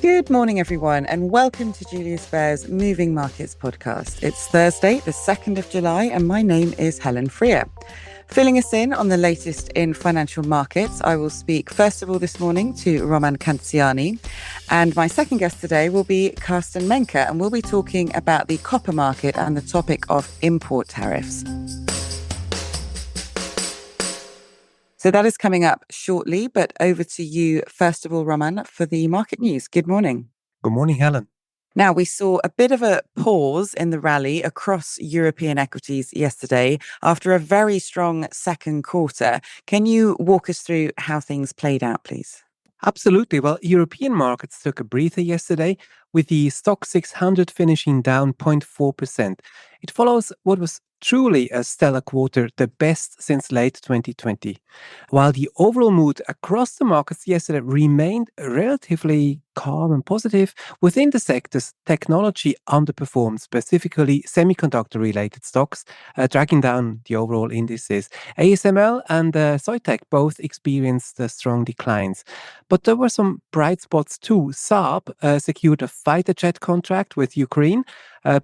Good morning, everyone, and welcome to Julius Baer's Moving Markets podcast. It's Thursday, the 2nd of July, and my name is Helen. Filling us in on the latest in financial markets, I will speak first of all this morning to Roman Canziani, and my second guest today will be Carsten Menke, and we'll be talking about the copper market and the topic of import tariffs. So that is coming up shortly, but over to you, first of all, Roman, for the market news. Good morning. Good morning, Helen. Now, we saw a bit of a pause in the rally across European equities yesterday after a very strong second quarter. Can you walk us through how things played out, please? Absolutely. Well, European markets took a breather yesterday with the Stock 600 finishing down 0.4%. It follows what was truly a stellar quarter, the best since late 2020. While the overall mood across the markets yesterday remained relatively calm and positive, within the sectors, technology underperformed, specifically semiconductor-related stocks, dragging down the overall indices. ASML and Soitec both experienced strong declines. But there were some bright spots too. Saab secured a fighter jet contract with Ukraine,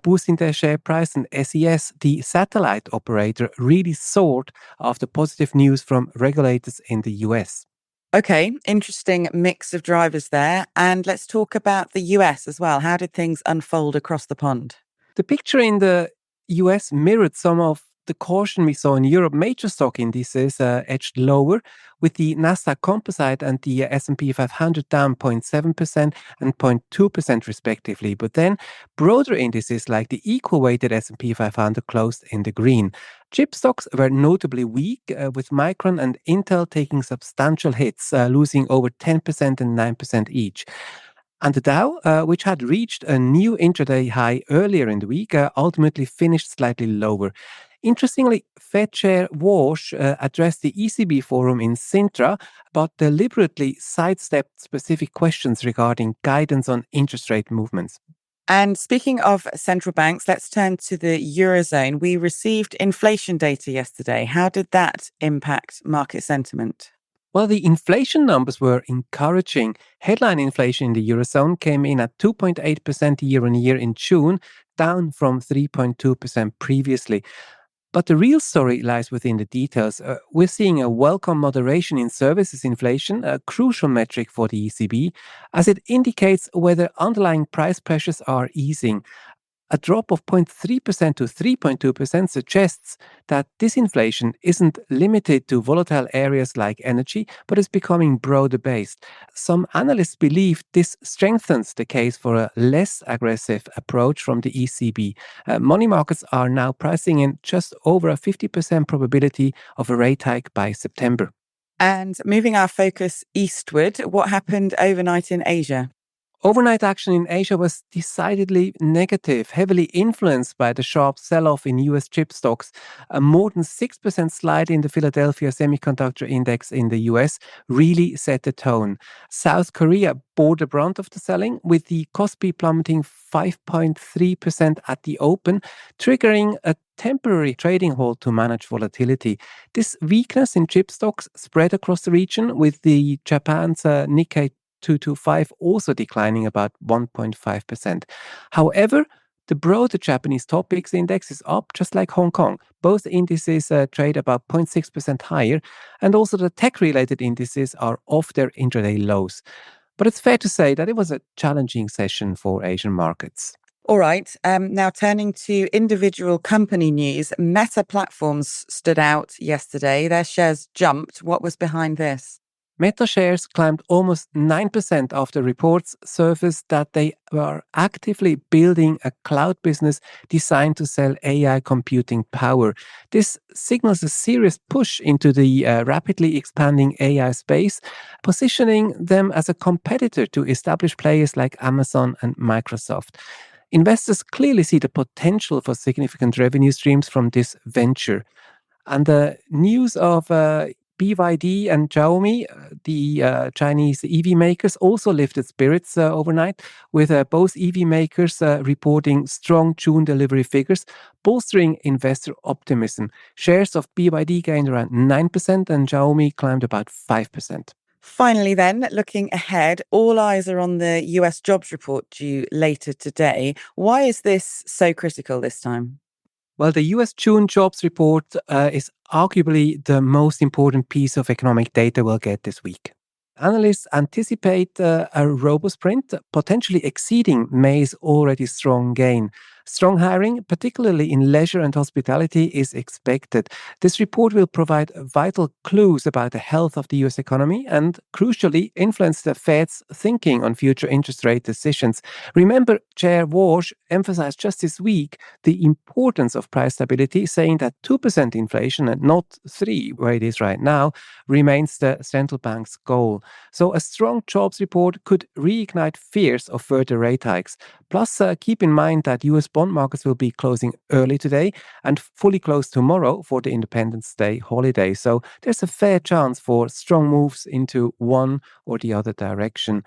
boosting their share price, and SES, the satellite operator, really soared after positive news from regulators in the US. Okay, interesting mix of drivers there. And let's talk about the US as well. How did things unfold across the pond? The picture in the US mirrored some of the caution we saw in Europe. Major stock indices edged lower, with the Nasdaq Composite and the S&P 500 down 0.7% and 0.2% respectively. But then broader indices like the equal-weighted S&P 500 closed in the green. Chip stocks were notably weak, with Micron and Intel taking substantial hits, losing over 10% and 9% each. And the Dow, which had reached a new intraday high earlier in the week, ultimately finished slightly lower. Interestingly, Fed Chair Walsh addressed the ECB forum in Sintra, but deliberately sidestepped specific questions regarding guidance on interest rate movements. And speaking of central banks, let's turn to the Eurozone. We received inflation data yesterday. How did that impact market sentiment? Well, the inflation numbers were encouraging. Headline inflation in the Eurozone came in at 2.8% year-on-year in June, down from 3.2% previously. But the real story lies within the details. We're seeing a welcome moderation in services inflation, a crucial metric for the ECB, as it indicates whether underlying price pressures are easing. A drop of 0.3% to 3.2% suggests that disinflation isn't limited to volatile areas like energy, but is becoming broader based. Some analysts believe this strengthens the case for a less aggressive approach from the ECB. Money markets are now pricing in just over a 50% probability of a rate hike by September. And moving our focus eastward, what happened overnight in Asia? Overnight action in Asia was decidedly negative, heavily influenced by the sharp sell-off in US chip stocks. A more than 6% slide in the Philadelphia Semiconductor Index in the US really set the tone. South Korea bore the brunt of the selling, with the Kospi plummeting 5.3% at the open, triggering a temporary trading halt to manage volatility. This weakness in chip stocks spread across the region, with the Japan's Nikkei 225 also declining about 1.5%. However, the broader Japanese Topix index is up, just like Hong Kong. Both indices trade about 0.6% higher, and also the tech-related indices are off their intraday lows. But it's fair to say that it was a challenging session for Asian markets. All right. Now turning to individual company news, Meta Platforms stood out yesterday. Their shares jumped. What was behind this? Meta shares climbed almost 9% after reports surfaced that they were actively building a cloud business designed to sell AI computing power. This signals a serious push into the rapidly expanding AI space, positioning them as a competitor to established players like Amazon and Microsoft. Investors clearly see the potential for significant revenue streams from this venture. And the news of BYD and Xiaomi, the Chinese EV makers, also lifted spirits overnight, with both EV makers reporting strong June delivery figures, bolstering investor optimism. Shares of BYD gained around 9% and Xiaomi climbed about 5%. Finally, then, looking ahead, all eyes are on the US jobs report due later today. Why is this so critical this time? Well, the US June jobs report is arguably the most important piece of economic data we'll get this week. Analysts anticipate a robust print, potentially exceeding May's already strong gain. Strong hiring, particularly in leisure and hospitality, is expected. This report will provide vital clues about the health of the US economy and, crucially, influence the Fed's thinking on future interest rate decisions. Remember, Chair Walsh emphasized just this week the importance of price stability, saying that 2% inflation and not 3, where it is right now, remains the central bank's goal. So a strong jobs report could reignite fears of further rate hikes. Plus, keep in mind that US bond markets will be closing early today and fully closed tomorrow for the Independence Day holiday. So there's a fair chance for strong moves into one or the other direction.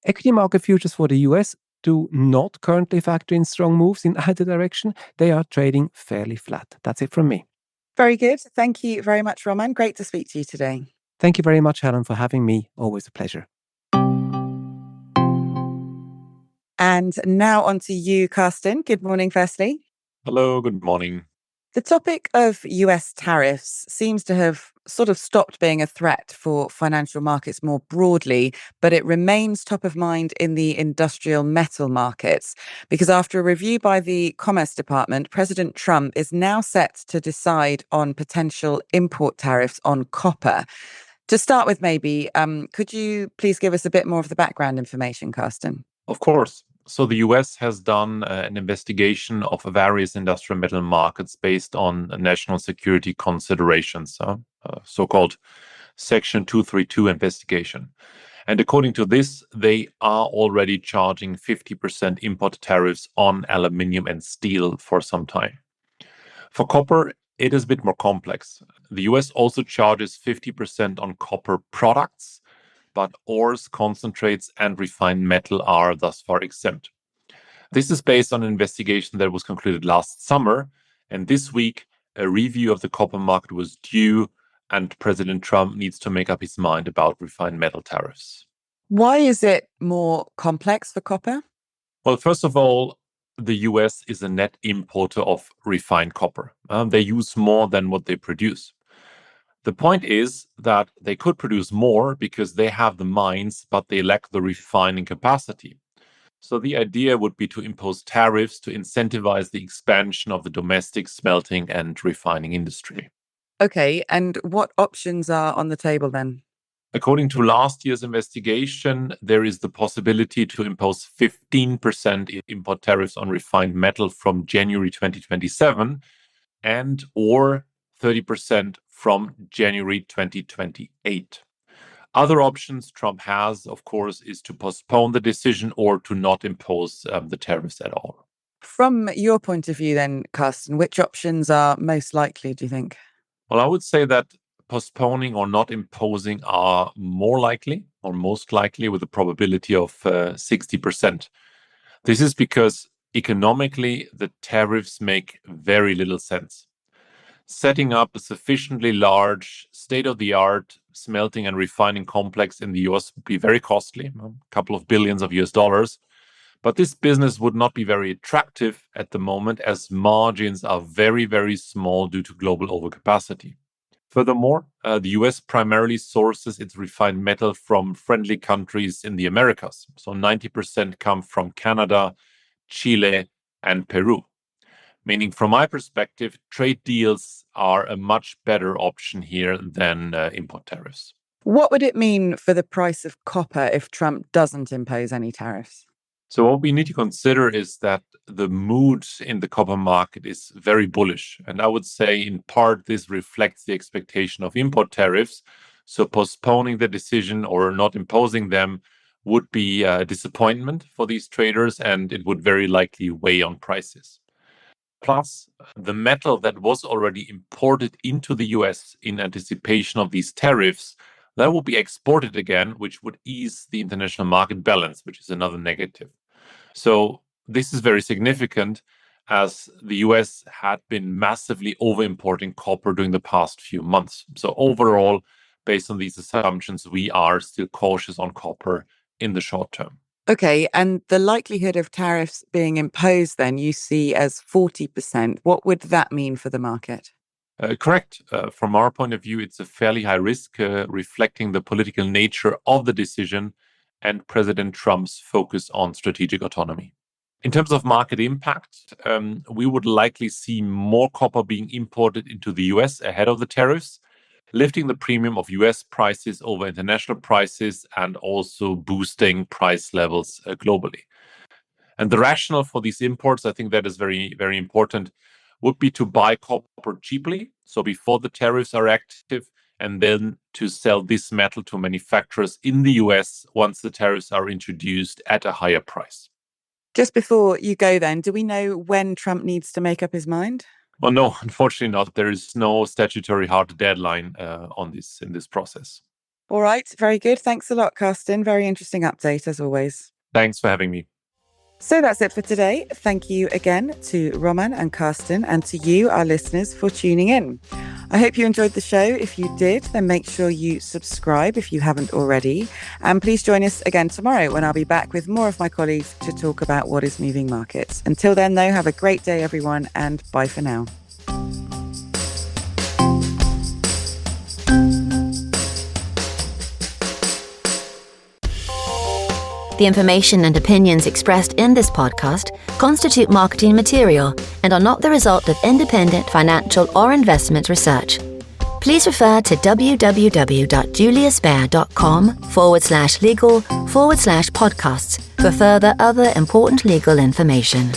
Equity market futures for the US do not currently factor in strong moves in either direction. They are trading fairly flat. That's it from me. Very good. Thank you very much, Roman. Great to speak to you today. Thank you very much, Helen, for having me. Always a pleasure. And now on to you, Carsten. Good morning, firstly. Hello, good morning. The topic of US tariffs seems to have sort of stopped being a threat for financial markets more broadly, but it remains top of mind in the industrial metal markets because after a review by the Commerce Department, President Trump is now set to decide on potential import tariffs on copper. To start with, maybe, could you please give us a bit more of the background information, Carsten? Of course. So the US has done an investigation of various industrial metal markets based on national security considerations, so-called Section 232 investigation. And according to this, they are already charging 50% import tariffs on aluminium and steel for some time. For copper, it is a bit more complex. The US also charges 50% on copper products, but ores, concentrates, and refined metal are thus far exempt. This is based on an investigation that was concluded last summer, and this week, a review of the copper market was due, and President Trump needs to make up his mind about refined metal tariffs. Why is it more complex for copper? Well, first of all, the US is a net importer of refined copper. They use more than what they produce. The point is that they could produce more because they have the mines, but they lack the refining capacity. So the idea would be to impose tariffs to incentivize the expansion of the domestic smelting and refining industry. Okay, and what options are on the table then? According to last year's investigation, there is the possibility to impose 15% import tariffs on refined metal from January 2027 and or 30% from January 2028. Other options Trump has, of course, is to postpone the decision or to not impose the tariffs at all. From your point of view, then, Carsten, which options are most likely, do you think? Well, I would say that postponing or not imposing are more likely or most likely with a probability of 60%. This is because economically, the tariffs make very little sense. Setting up a sufficiently large, state-of-the-art smelting and refining complex in the US would be very costly, a couple of billions of US dollars. But this business would not be very attractive at the moment as margins are very, very small due to global overcapacity. Furthermore, the US primarily sources its refined metal from friendly countries in the Americas. So 90% come from Canada, Chile, and Peru. Meaning, from my perspective, trade deals are a much better option here than import tariffs. What would it mean for the price of copper if Trump doesn't impose any tariffs? So what we need to consider is that the mood in the copper market is very bullish. And I would say in part this reflects the expectation of import tariffs. So postponing the decision or not imposing them would be a disappointment for these traders, and it would very likely weigh on prices. Plus, the metal that was already imported into the US in anticipation of these tariffs, that will be exported again, which would ease the international market balance, which is another negative. So this is very significant as the US had been massively over-importing copper during the past few months. So overall, based on these assumptions, we are still cautious on copper in the short term. Okay, and the likelihood of tariffs being imposed then you see as 40%. What would that mean for the market? Correct. From our point of view, it's a fairly high risk, reflecting the political nature of the decision and President Trump's focus on strategic autonomy. In terms of market impact, we would likely see more copper being imported into the US ahead of the tariffs, lifting the premium of US prices over international prices and also boosting price levels globally. And the rationale for these imports, I think that is very, very important, would be to buy copper cheaply, so before the tariffs are active, and then to sell this metal to manufacturers in the US once the tariffs are introduced at a higher price. Just before you go then, do we know when Trump needs to make up his mind? Well, no, unfortunately not. There is no statutory hard deadline in this process. All right, very good. Thanks a lot, Carsten. Very interesting update as always. Thanks for having me. So that's it for today. Thank you again to Roman and Carsten, and to you, our listeners, for tuning in. I hope you enjoyed the show. If you did, then make sure you subscribe if you haven't already. And please join us again tomorrow when I'll be back with more of my colleagues to talk about what is moving markets. Until then, though, have a great day, everyone, and bye for now. The information and opinions expressed in this podcast constitute marketing material and are not the result of independent financial or investment research. Please refer to www.juliusbaer.com/legal/podcasts for further other important legal information.